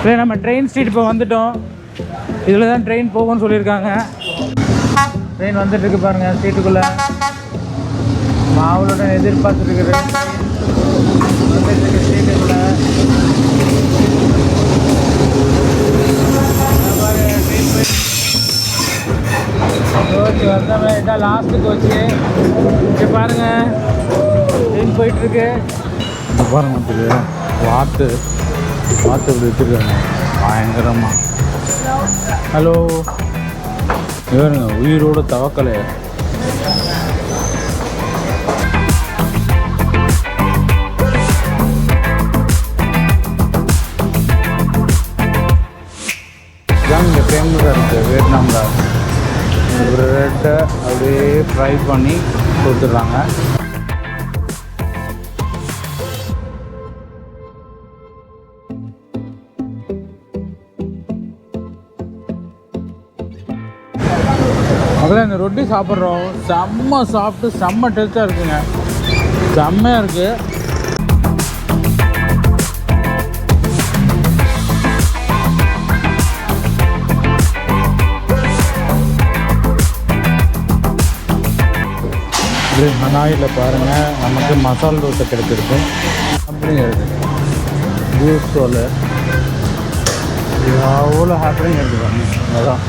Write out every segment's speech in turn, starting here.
இல்லை நம்ம train street இப்போ வந்துட்டோம். இதில் தான் ட்ரெயின் போகும்னு சொல்லியிருக்காங்க. ட்ரெயின் வந்துட்டுருக்கு பாருங்கள். ஸ்ட்ரீட்டுக்குள்ளே மாவளுடன் எதிர்பார்த்துருக்குது. வந்துட்டுருக்கு ஸ்ட்ரீட்டுக்குள்ளே. கோச்சு வந்தோமே, இதான் லாஸ்ட்டு கோச்சு. இங்கே பாருங்கள் ட்ரெயின் போயிட்டுருக்கு. இங்கே பாருங்கள் தெரியுது வாத்து இப்படி வச்சுருக்காங்க பயங்கரமாக. ஹலோ இவருங்க உயிரோட தவக்கலை. இதான் இங்கே ஃபேமஸாக இருக்குது வியட்நாமில். ப்ரெட்டை அப்படியே ஃப்ரை பண்ணி கொடுத்துட்றாங்க. அதில் இந்த ரொட்டி சாப்பிட்றோம். செம்ம சாப்பிட்டு செம்ம டேஸ்ட்டாக இருக்குங்க. செம்மையாக இருக்குது. இது ஹனாயில் பாருங்கள் நமக்கு மசால் தோசை கிடைச்சிருக்கு. அப்படிங்க இருக்குது ஜூஸ் தோல் எவ்வளோ ஹாப்பிங்க இருக்குது பாருங்க. அதான்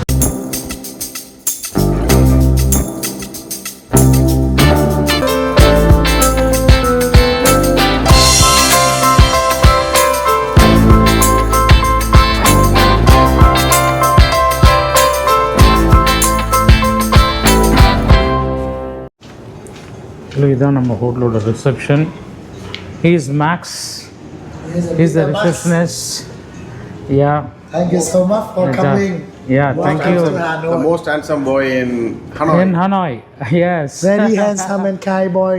இதுதான் நம்ம ஹோட்டலோட reception. He is Max. He is the receptionist. Yeah. Thank you so much for coming. Yeah, thank you. The most handsome boy in Hanoi. In Hanoi, yes. Very handsome and kind boy.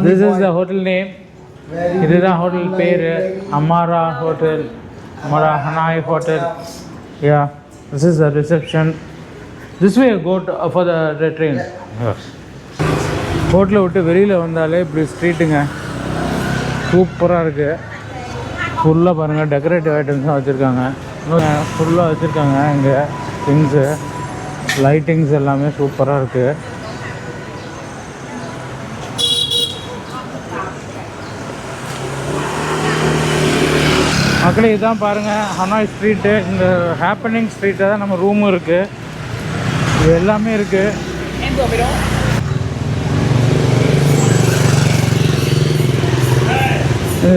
This is the hotel name. This is the hotel பேரு Amara Hotel, Amara Hanoi Hotel. Yeah, this is the reception. This way go for the train. Yes. ஹோட்டலை விட்டு வெளியில் வந்தாலே இப்படி ஸ்ட்ரீட்டுங்க சூப்பராக இருக்குது. ஃபுல்லாக பாருங்கள் டெக்கரேட்டிவ் ஐட்டம்ஸாக வச்சுருக்காங்க. ஃபுல்லாக வச்சுருக்காங்க. இங்கே திங்ஸு லைட்டிங்ஸ் எல்லாமே சூப்பராக இருக்குது. மக்களே இதுதான் பாருங்கள் ஹனாய் ஸ்ட்ரீட்டு. இந்த ஹேப்பனிங் ஸ்ட்ரீட்டில் தான் நம்ம ரூமும் இருக்குது. இது எல்லாமே இருக்குது.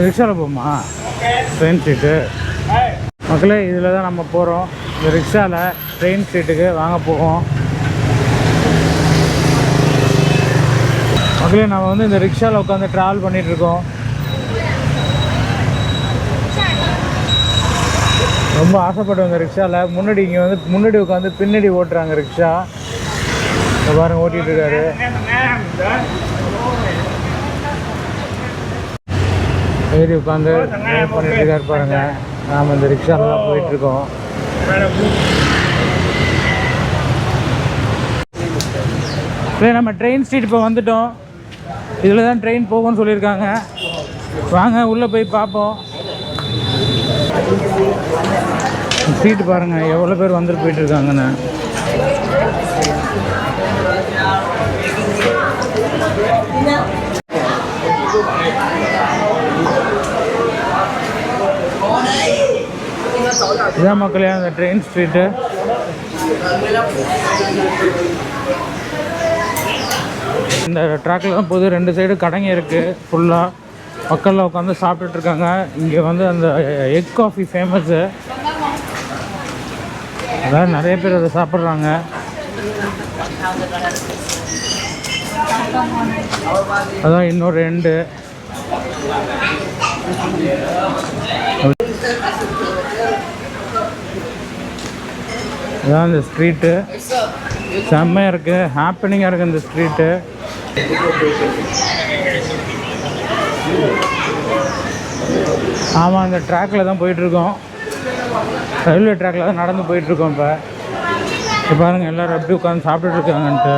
ரிக்ஷாவில் போகுமா ட்ரெயின் ஸ்ட்ரீட்டு? மக்களே இதில் தான் நம்ம போகிறோம். இந்த ரிக்ஷாவில் ட்ரெயின் ஸ்ட்ரீட்டுக்கு வாங்க போவோம். மக்களே நம்ம வந்து இந்த ரிக்ஷாவில் உட்காந்து ட்ராவல் பண்ணிகிட்ருக்கோம். ரொம்ப ஆசைப்பட்டோம் இந்த ரிக்ஷாவில். முன்னாடி இங்கே வந்து முன்னாடி உட்காந்து பின்னாடி ஓட்டுறாங்க ரிக்ஷா. பாருங்க ஓட்டிகிட்டு இருக்காரு. ஏறி உட்காந்து ட்ரைவ் பண்ணிட்டு இருக்காரு பாருங்க. நாம் இந்த ரிக்ஷாலாம் போயிட்டுருக்கோம். இல்லை நம்ம ட்ரெயின் ஸ்ட்ரீட் இப்போ வந்துட்டோம். இதில் தான் ட்ரெயின் போகும்னு சொல்லியிருக்காங்க. வாங்க உள்ளே போய் பார்ப்போம். ஸ்ட்ரீட் பாருங்கள் எவ்வளோ பேர் வந்துட்டு போயிட்டுருக்காங்கண்ணே. இதான் மக்களே அந்த ட்ரெயின் ஸ்ட்ரீட்டு. இந்த ட்ராக்கில் தான் போகுது. ரெண்டு சைடு கடைங்க இருக்குது. ஃபுல்லாக மக்கள்லாம் உட்காந்து சாப்பிட்டுட்ருக்காங்க. இங்கே வந்து அந்த எக் காஃபி ஃபேமஸ்ஸு. அதான் நிறைய பேர் அதை சாப்பிட்றாங்க. அதான் இன்னொரு ரெண்டு. இதான் இந்த ஸ்ட்ரீட்டு. செம்மையாக இருக்குது. ஹாப்பனிங்காக இருக்குது இந்த ஸ்ட்ரீட்டு. ஆமாம் இந்த ட்ராக்கில் தான் போயிட்டுருக்கோம். ரயில்வே ட்ராக்கில் தான் நடந்து போயிட்டுருக்கோம். இப்போ பாருங்கள் எல்லோரும் எப்படி உட்காந்து சாப்பிட்டுட்ருக்காங்கன்ட்டு.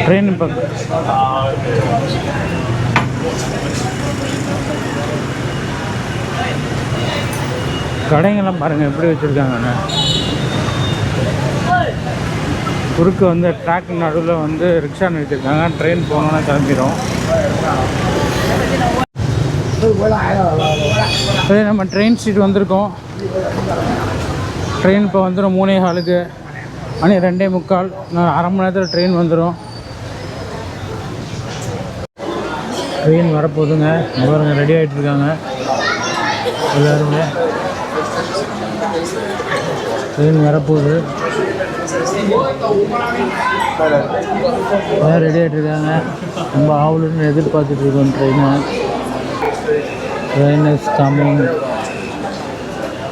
ட்ரெயின் இப்போ கடைங்கெல்லாம் பாருங்கள் எப்படி வச்சுருக்காங்கன்னு. குறுக்கு வந்து ட்ராக் நடுவில் வந்து ரிக்ஷா நிறுத்திருக்காங்க. ட்ரெயின் போகணுன்னா கிளம்பிடும். அதே நம்ம ட்ரெயின் சீட் வந்திருக்கோம். ட்ரெயின் இப்போ வந்துடும் 3:15. மணி 2:45. இன்னும் அரை மணி நேரத்தில் ட்ரெயின் வந்துடும். ட்ரெயின் வரப்போகுதுங்க. இவருங்க ரெடி ஆகிட்டு இருக்காங்க எல்லாருமே. ட்ரெயின் வரப்போகுது. எல்லாம் ரெடி ஆகிட்டு இருக்காங்க. ரொம்ப ஆவலுன்னு எதிர்பார்த்துட்டு இருக்கோம் ட்ரெயினை. Train is coming.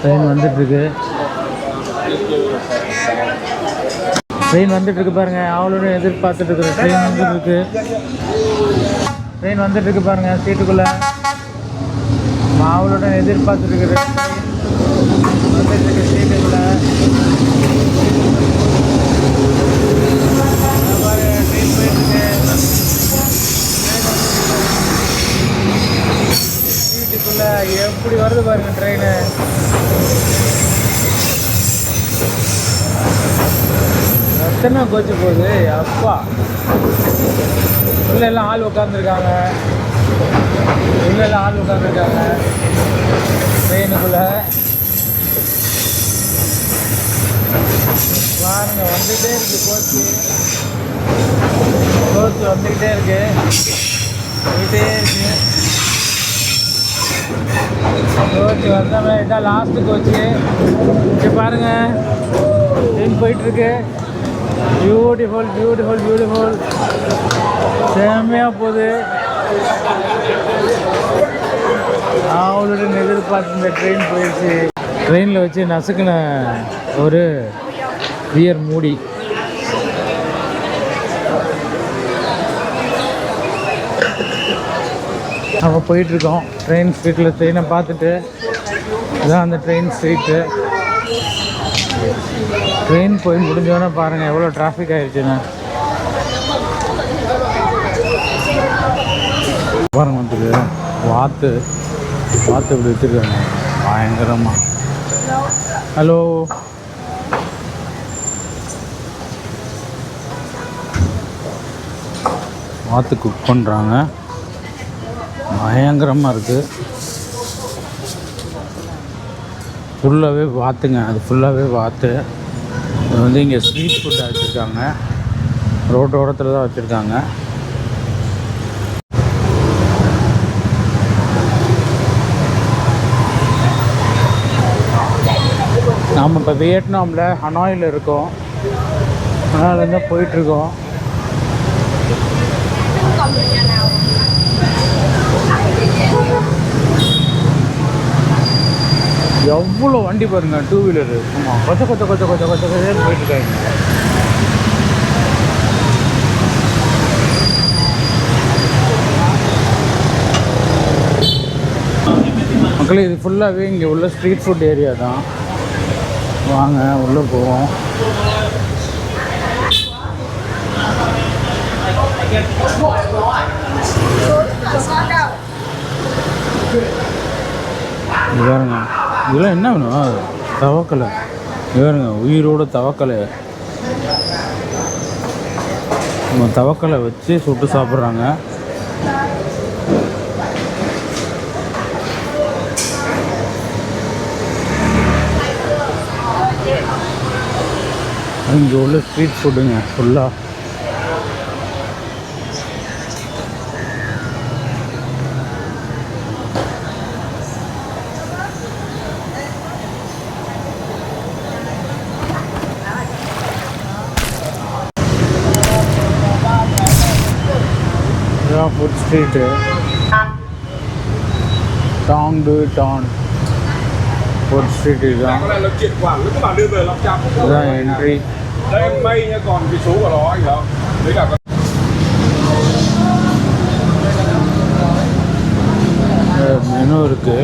ட்ரெயின் வந்துட்டுருக்கு. ட்ரெயின் வந்துட்டுருக்கு பாருங்கள். ஆவலுன்னு எதிர்பார்த்துட்டு இருக்கிற ட்ரெயின் வந்துட்டுருக்கு. ட்ரெயின் வந்துட்டுருக்கு பாருங்கள். சீட்டுக்குள்ளே ஆவலுடன் எதிர்பார்த்துட்டு இருக்கிற வந்துட்டுருக்கு சீட்டுக்குள்ளே. ட்ரெயின் போயிட்டுருக்கு. சீட்டுக்குள்ளே எப்படி வருது பாருங்கள் ட்ரெயின். எத்தனை கோச்சு போகுது அப்பா. உள்ள எல்லாம் ஆள் உட்காந்துருக்காங்க. ட்ரெயினுக்குள்ளே பாருங்க. வந்துக்கிட்டே இருக்கு கோச்சு. வந்துக்கிட்டே இருக்கு. கோச்சு வந்தோம்னா இதான் லாஸ்ட்டு கோச்சு. இங்கே பாருங்கள் ட்ரெயின் போயிட்டுருக்கு. பியூட்டிஃபுல். செம்மையாக போகுது. அவளுடன் எதிர்பார்த்து இந்த ட்ரெயின் போயிடுச்சு. ட்ரெயினில் வச்சு நசுக்கின ஒரு பியர் மூடி. நம்ம போயிட்டுருக்கோம் ட்ரெயின் ஸ்ட்ரீட்டில். ட்ரெயினை பார்த்துட்டு இதுதான் அந்த ட்ரெயின் ஸ்ட்ரீட்டு. ட்ரெயின் போய் முடிஞ்சோன்னே பாருங்கள் எவ்வளோ டிராஃபிக் ஆகிடுச்சுன்னு. பாருங்க வந்துருக்கு வாத்து இப்படி வச்சுருக்காங்க பயங்கரமாக. ஹலோ, வாத்து குக் பண்ணுறாங்க. பயங்கரமாக இருக்குது. ஃபுல்லாகவே வாத்துங்க. அது ஃபுல்லாகவே வாத்து. இது வந்து இங்கே ஸ்ட்ரீட் ஃபுட்டாக வச்சுருக்காங்க. ரோட்டோரத்தில் தான் வச்சுருக்காங்க. நாம் இப்போ வியட்நாமில் ஹனாயில் இருக்கோம். ஹனாயிலேருந்து போயிட்டுருக்கோம். எவ்வளோ வண்டி பாருங்க, 2 வீலரு. ஆமாம், கொச்ச போயிட்டுருக்காங்க. மக்களே இது ஃபுல்லாகவே இங்கே உள்ள ஸ்ட்ரீட் ஃபுட் ஏரியா தான். வாங்க உள்ளே போவோம். இது பாருங்க, இதெல்லாம் என்ன வேணும்? தவக்கலை. இது பாருங்க, உயிரோட தவக்கலை. தவக்கலை வச்சு சுட்டு சாப்பிட்றாங்க. இங்கே உள்ள ஸ்ட்ரீட் ஃபுட்டுங்க ஃபுல்லாக. இதுதான் ஃபுட் ஸ்ட்ரீட்டு. டான் ஃபுட் ஸ்ட்ரீட் இதுதான். இதுதான் என்ட்ரி. மெனு இருக்குது.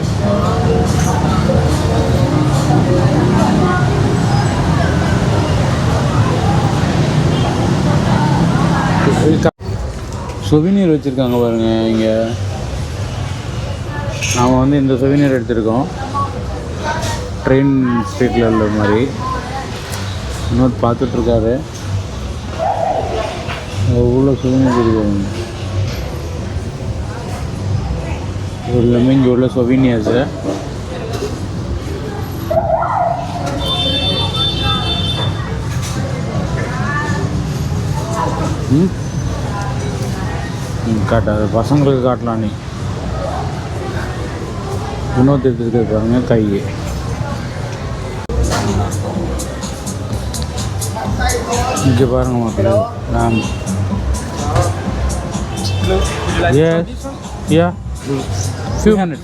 சுவினியர் வச்சுருக்காங்க பாருங்க இங்கே. நாம் வந்து இந்த சுவினியர் எடுத்திருக்கோம், ட்ரெயின் ஸ்ட்ரீட்டில் உள்ள மாதிரி. இன்னொரு பார்த்துட்ருக்காரு, உள்ள சுவினியர் இருக்காங்க. எல்லாமே இங்கே உள்ள சுவினியர்ஸு. காட்டாது, பசங்களுக்கு காட்டலாம். நீ இன்னொருத்தர் எடுத்துகிட்டு பாருங்க கை. இங்கே பாருங்க மக்கள். நான் few minutes.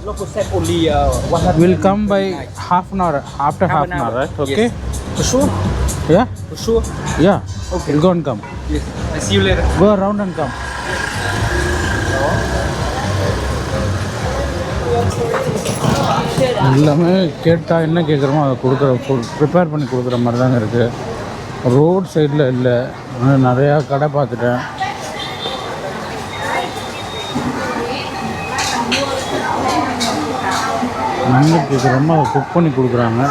Local set only 100. Will come by half an hour, after half an hour, right? Okay. Yes. For sure. Yeah. For sure. Yeah. Okay. We'll go and come. Yes. I see you later. Go around and come. எல்லாமே கேட்டால் என்ன கேட்குறோமோ அதை கொடுக்குற, prepare பண்ணி கொடுக்குற மாதிரி தாங்க இருக்குது. ரோட் சைடில் இல்லை, ஆனால் நிறையா கடை பார்த்துட்டேன். என்ன கேட்குறோமோ அதை குக் பண்ணி கொடுக்குறாங்க.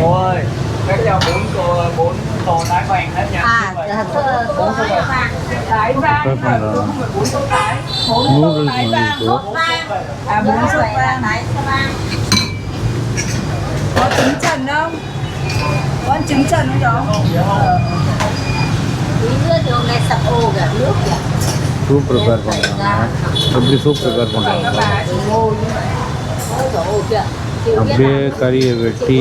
Ôi, các cho 4 tô đá vàng hết nha. Bốn tô vàng. Đáy vàng. Bốn tô đáy. Bốn tô đáy vàng. Bốn tô vàng. Đáy vàng. Có trứng trần không? Có ăn trứng trần không cháu? Nước đường này sập ô kìa, nước kìa. Soup prepare பண்ணுறாங்க. எப்படி soup prepare பண்ணுறாங்க? அப்படியே கறியை வெட்டி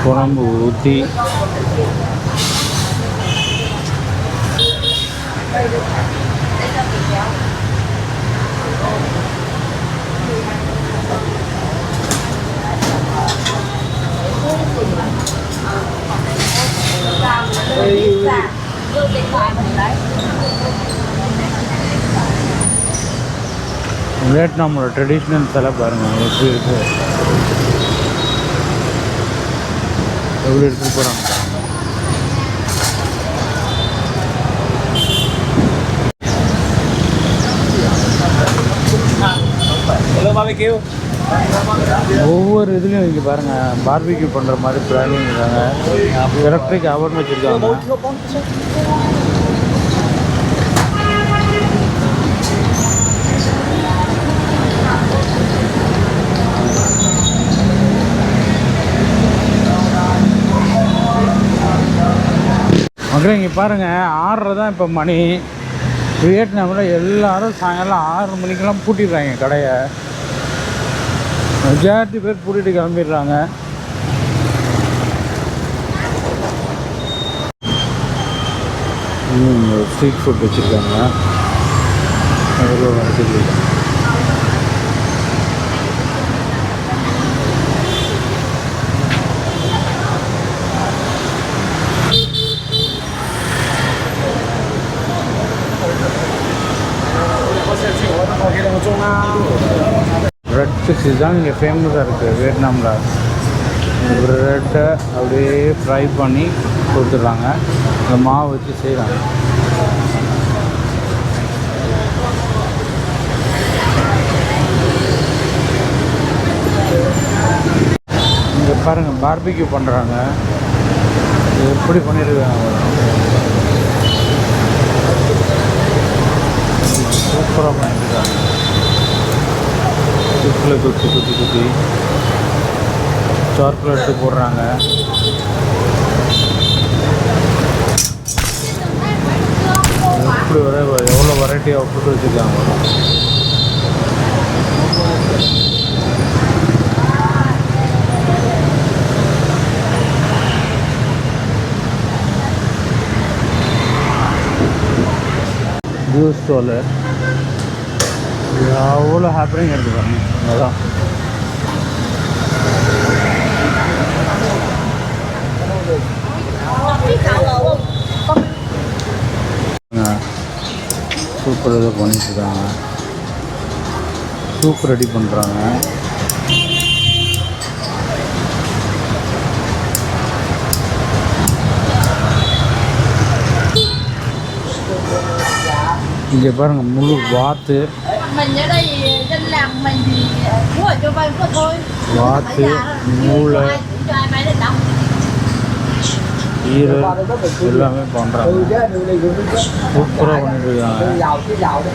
குழம்பு ஊற்றி வியட்நாமோட traditional சிலை பாருங்கள் எப்படி இருக்குது, எப்படி எடுத்துகிட்டு போகிறாங்க. Hello barbecue. ஒவ்வொரு இதுலேயும் இங்கே பாருங்கள் பார்பிக்யூ பண்ணுற மாதிரி பிளானிங் இருக்காங்க. எலக்ட்ரிக் அவன் வச்சுருக்காங்க. மக்களே இங்கே பாருங்கள் 6:30 தான் இப்போ மணி. வியட்நாமில் எல்லோரும் சாயங்காலம் 6 மணிக்கெல்லாம் பூட்டிடுறாங்க கடையை. மெஜாரிட்டி பேர் பூட்டிட்டு கிளம்பிடுறாங்க. ஸ்ட்ரீட் ஃபுட் வச்சுருக்காங்க. எவ்வளோ வசதி. பிரெட் சிக்ஸ் தான் இங்கே ஃபேமஸாக இருக்குது வியட்நாமில். ப்ரெட்டை அப்படியே ஃப்ரை பண்ணி கொடுத்துட்றாங்க, இந்த மாவு வச்சு செய்கிறாங்க. இங்கே பாருங்கள் பார்பிக்யூ பண்ணுறாங்க, எப்படி பண்ணியிருக்காங்க. சூப்பராக பண்ணியிருக்காங்க. சுற்றில் குத்தி சாக்லேட்டு போடுறாங்க. எப்படி எவ்வளோ வெரைட்டியாக ஃபுட் வச்சுருக்காங்க. ஜூஸ் ஸ்டாலு எவ்வளோ ஹாப்பினிங் இருக்குது பாருங்க. அதான் சூப்பர் ஏதோ பண்ணிட்டுருக்காங்க. சூப் ரெடி பண்ணுறாங்க. இங்கே பாருங்கள் முழு வாத்து, Mình ở đây dân làng mình thì mua cho vay có thôi. வாத்து, மூளை, Cho ai bán được đâu. ஈரல் எல்லாமே பண்ணுறாங்க. சூப்பராக பண்ணிட்டுருக்காங்க. giàu chứ giàu đấy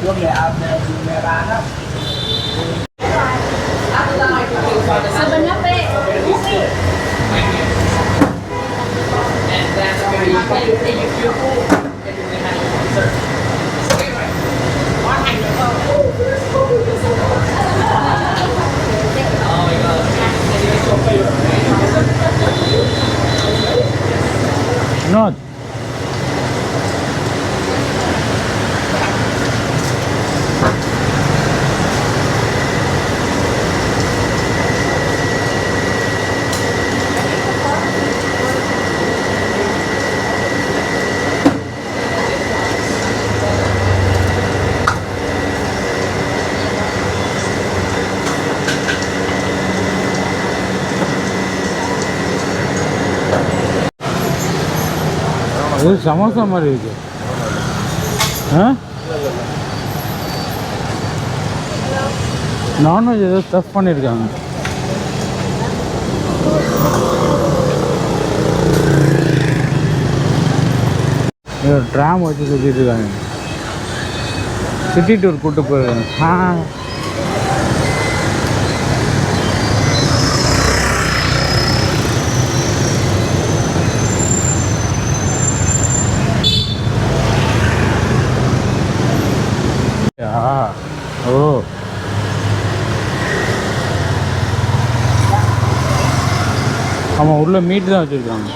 của mẹ bán á. Sao bên nhóc đi? Not. இது சமோசா மாதிரி இருக்கு. நான்வெஜ் ஏதோ ஸ்டஃப் பண்ணியிருக்காங்க. ட்ராம் வச்சு சுற்றிட்டு இருக்காங்க. சிட்டி டூர் கூப்பிட்டு போயிருக்காங்க. ஓ ஆமாம், உள்ள மீட் தான் வச்சுருக்காங்க.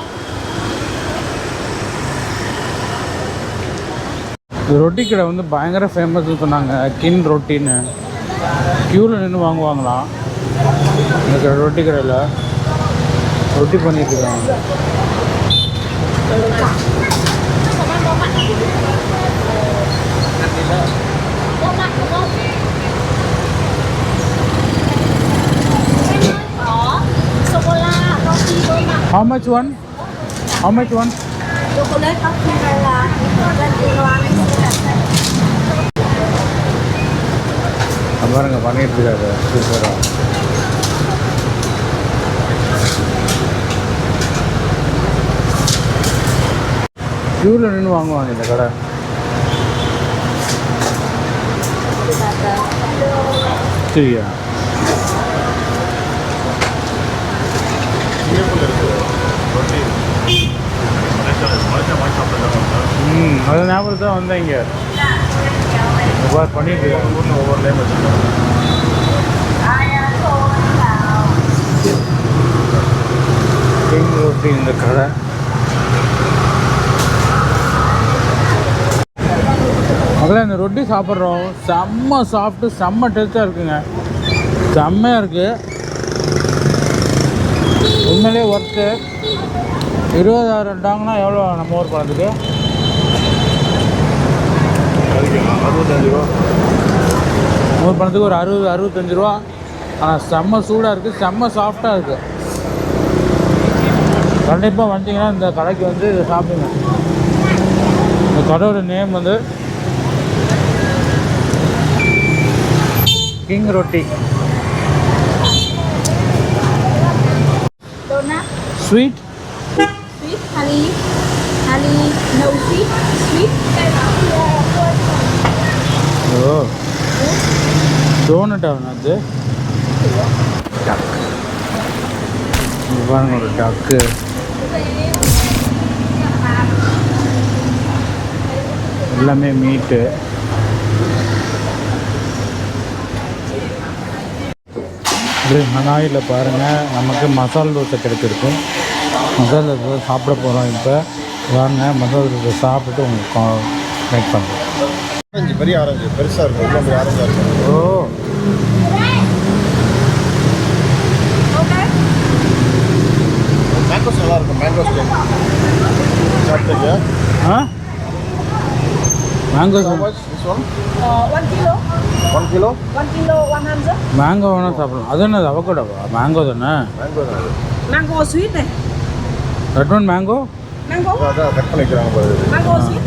இந்த ரொட்டி கடை வந்து பயங்கர ஃபேமஸ்ன்னு சொன்னாங்க. கின் ரொட்டின்னு க்யூவில் நின்று வாங்குவாங்களாம். இந்த ரொட்டி கடையில் ரொட்டி பண்ணிட்டு இருக்காங்க. How much one? How much one? Chocolate coffee hay là பாருங்க பண்ணிட்டு இருக்காரு. சூப்பராக க்யூவில் நின்று வாங்குவாங்க இந்த கடை. சரியா? அது ஞாபகம் தான் வந்தேன். இங்கே ஒவ்வொரு பண்ணிட்டு இருக்காங்க. ஒவ்வொரு லைன் வச்சுருக்காங்க. கிங் ரொட்டி இந்த கடை. அதில் இந்த ரொட்டி சாப்பிட்றோம். செம்ம சாஃப்ட்டு, செம்ம டேஸ்ட்டாக இருக்குங்க. செம்மையாக இருக்குது. உண்மையிலே ஒர்த்து. 20,000 டாங்கன்னா எவ்வளோ நம்ம ஊர் பணத்துக்கு? 65 ரூபா. ஊர் பணத்துக்கு ஒரு 60-65 ரூபா. ஆனால் செம்ம சூடாக இருக்குது, செம்ம சாஃப்டாக இருக்குது. கண்டிப்பாக வந்தீங்கன்னா இந்த கடைக்கு வந்து இதை சாப்பிடுங்க. இந்த கடையோட நேம் வந்து கிங் ரொட்டி. donut, sweet sweet, honey, no sweet, sweet. ஓ டோனட் ஆகணும். அது டக். பாருங்க ஒரு டக்கு. எல்லாமே மீட்டு. இது ஹனாயில் பாருங்கள் நமக்கு மசால் தோசை கிடைச்சிருக்கு. மசால் தோசை சாப்பிட போகிறோம். இப்போ வாங்க மசால் தோசை சாப்பிட்டு உங்களுக்கு மேக் பண்ணுறோம். ஆரஞ்சு, பெரிய ஆரஞ்சு பெருசாக இருக்கும். இவ்வளோ பெரிய ஆரஞ்சாக இருக்கும். ஓ மேங்கோஸ் நல்லா இருக்கும். Mangoes not take here. Huh? Mangoes. How much? This one? 1 kilo. 1 kilo? 1 kilo 100. Mango வேணால் சாப்பிடலாம். அது என்ன அவகோடாவா? மேங்கோ தானே? Mango தான் இது. Mango sweet này. That one mango? Mango. அதான் கட் பண்ணிக்கிறாங்க பாரு. Mango sweet.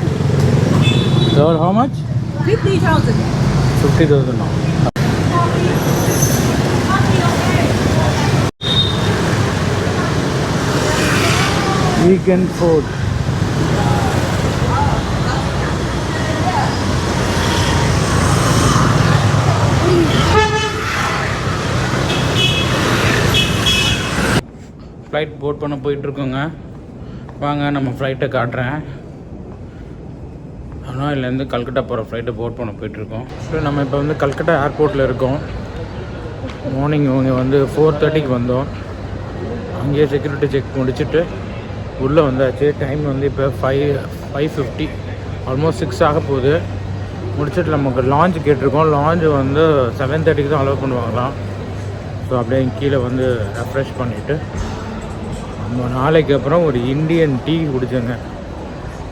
So how much? 50,000. 50,000 now. Weekend food. Flight boat பண்ண போயிட்டுருக்கோங்க. வாங்க நம்ம ஃப்ளைட்டை காட்டுறேன். ஹனாயிலேருந்து கல்கட்டா போகிற ஃப்ளைட்டை போட் பண்ண போயிட்டுருக்கோம். ஸோ நம்ம இப்போ வந்து கல்கட்டா ஏர்போர்ட்டில் இருக்கோம். மார்னிங் இவங்க வந்து 4:30க்கு வந்தோம். அங்கேயே செக்யூரிட்டி செக் முடிச்சுட்டு உள்ளே வந்தாச்சு. டைம் வந்து இப்போ 5:50 ஆல்மோஸ்ட் 6 ஆக போகுது. முடிச்சுட்டு நமக்கு லான்ச் கேட்டிருக்கோம். லான்ச் வந்து 7:30க்கு தான் அலோவ் பண்ணுவாங்களாம். ஸோ அப்படியே கீழே வந்து ரெஃப்ரெஷ் பண்ணிவிட்டு நம்ம நாளைக்கு அப்புறம் ஒரு இந்தியன் டீ குடித்தேங்க.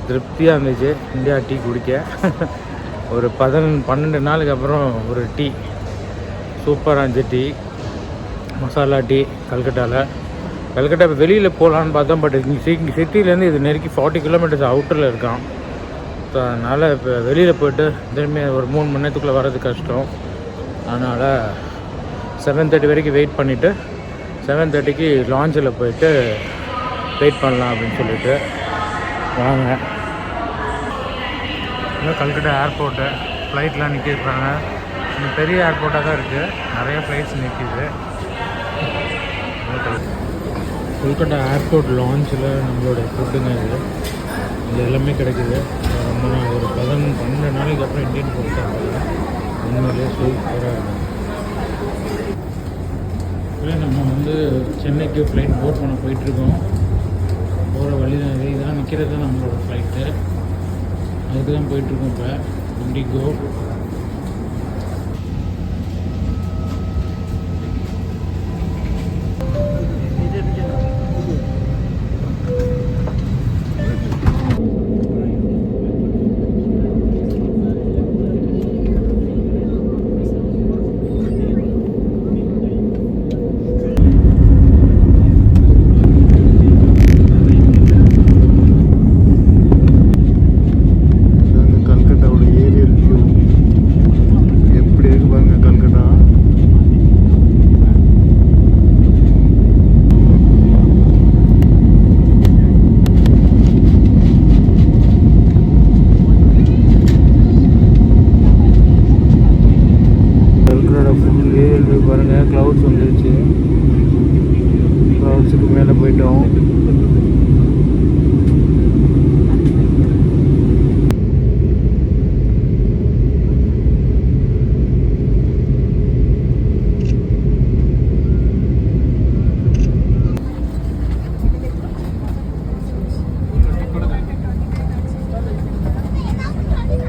திருப்தியாக இருந்துச்சு இந்தியா டீ குடிக்க. ஒரு 12 நாளுக்கு அப்புறம் ஒரு டீ சூப்பராக இருந்துச்சு. டீ மசாலா டீ கல்கட்டாவில். கல்கட்டா இப்போ வெளியில் போகலான்னு பார்த்தோம். பட் இங்கே சிட்டிலேருந்து இது நெருக்கி 40 கிலோமீட்டர்ஸ் அவுட்டரில் இருக்கான். ஸோ அதனால் இப்போ வெளியில் போய்ட்டு திரும்பி ஒரு 3 மணி நேரத்துக்குள்ளே வர்றது கஷ்டம். அதனால் 7:30 வரைக்கும் வெயிட் பண்ணிவிட்டு 7:30க்கு லான்ச்சில் போயிட்டு வெயிட் பண்ணலாம் அப்படின்னு சொல்லிட்டு வாங்க. இன்னும் கல்கட்டா ஏர்போர்ட்டு ஃப்ளைட்லாம் நிற்கிருப்பாங்க. இன்னும் பெரிய ஏர்போர்ட்டாக தான் இருக்குது. நிறைய ஃப்ளைட்ஸ் நிற்கிது. கல்கட்டா ஏர்போர்ட் லான்ச்சில் நம்மளோட ஃபுட்டுங்க இது எல்லாமே கிடைக்குது. ரொம்ப ஒரு 12 நாளைக்கு அப்புறம் இந்தியன் ஃபுட் சாப்பிடலாம். உண்மையிலே சூப்பராக இல்லை. நம்ம வந்து சென்னைக்கு ஃப்ளைட் போட் பண்ண போயிட்டுருக்கோம். போகிற வழி தான் இது. இதெல்லாம் நிற்கிறது தான் நம்மளோட ஃப்ளைட்டு. அதுக்கு தான் போயிட்டுருக்கோம். இப்போ இண்டிகோ பாருங்கள். க்ளவுட்ஸ் வந்துருச்சு. க்ளவுட்ஸுக்கு மேலே போயிட்டோம்.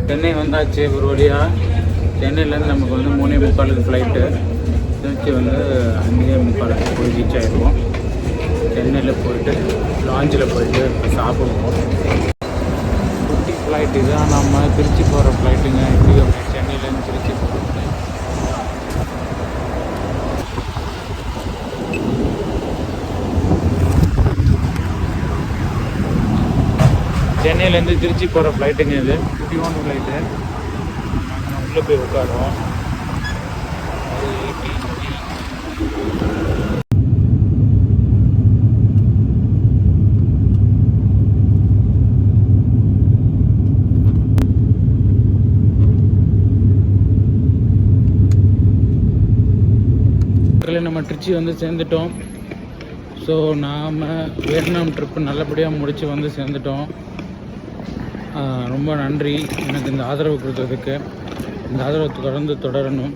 சென்னை வந்தாச்சு ஒரு வழியாக. சென்னையிலேருந்து நமக்கு வந்து 3:45 ஃப்ளைட்டு. திருச்சி வந்து 5:45 போய் ரீச் ஆகிடுவோம். சென்னையில் போயிட்டு லான்ச்சில் போயிட்டு சாப்பிடுவோம். குட்டி ஃப்ளைட் இதுதான் நம்ம திருச்சி போகிற ஃப்ளைட்டுங்க. இண்டிகோ ஃப்ளைட் சென்னையிலேருந்து திருச்சி போகிற ஃப்ளைட். சென்னையிலேருந்து திருச்சி போகிற ஃப்ளைட்டுங்க இது. குட்டியான ஃப்ளைட்டு. உள்ளே போய் உட்காருவோம். நம்ம திருச்சி வந்து சேர்ந்துட்டோம். ஸோ நாம் வியட்நாம் ட்ரிப்பு நல்லபடியாக முடித்து வந்து சேர்ந்துட்டோம். ரொம்ப நன்றி எனக்கு இந்த ஆதரவு கொடுத்ததுக்கு. இந்த ஆதரவு தொடரணும்.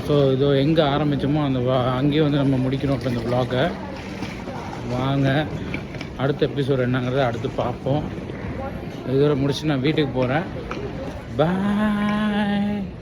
ஸோ இதோ எங்கே ஆரம்பித்தோமோ அந்த அங்கேயே வந்து நம்ம முடிக்கணும். இப்போ இந்த வ்ளாகை வாங்க அடுத்த எபிசோடு என்னங்கிறத அடுத்து பார்ப்போம். இதோட முடிச்சு நான் வீட்டுக்கு போகிறேன். பாய்.